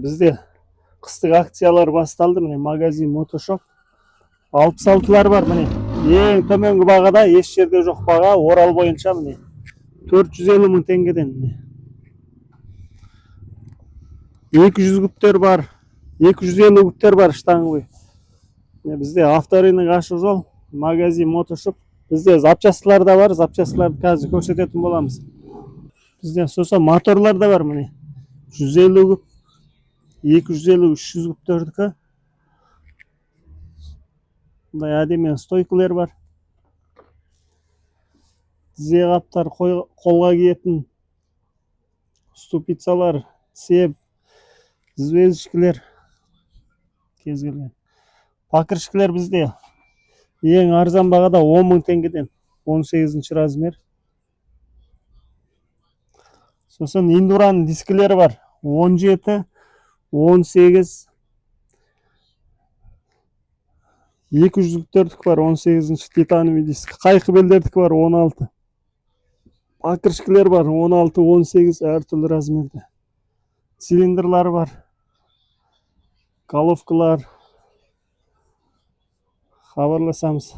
Bizde kıstık aksiyalar bastалды. Mine magazin motoshop 66'lar var mine. Ең төменгі бағада еш жерде жоқ баға. Орал бойынша міне 450 мың теңгеден. 200 күптер бар. 250 күптер бар штанговый. Бізде авторынық ашық жол, магазин motoshop. Бізде запчастылар да бар. Запчастыларды қазір көрсететін боламыз. Бізде сосын моторлар да бар міне. 150 күп, 250, 300 күптердікі. Бұндай әдемі стойкілер бар. Тізе қаптар, қолға киетін ступицалар, цеп, звездочкілер кез келген. Покрышкілер бізде ең арзан бағада 10 мың теңгеден, 18 размер. Сосын индураның дискілері бар. 17, 18, 200 күптердікі бар, 18 титановый диск. Қайқы белдердікі бар, 16. Покрышкілер бар, 16, 18 әртүрлі размерде. Цилиндрлар бар. Головкалар. Хабарласамыз.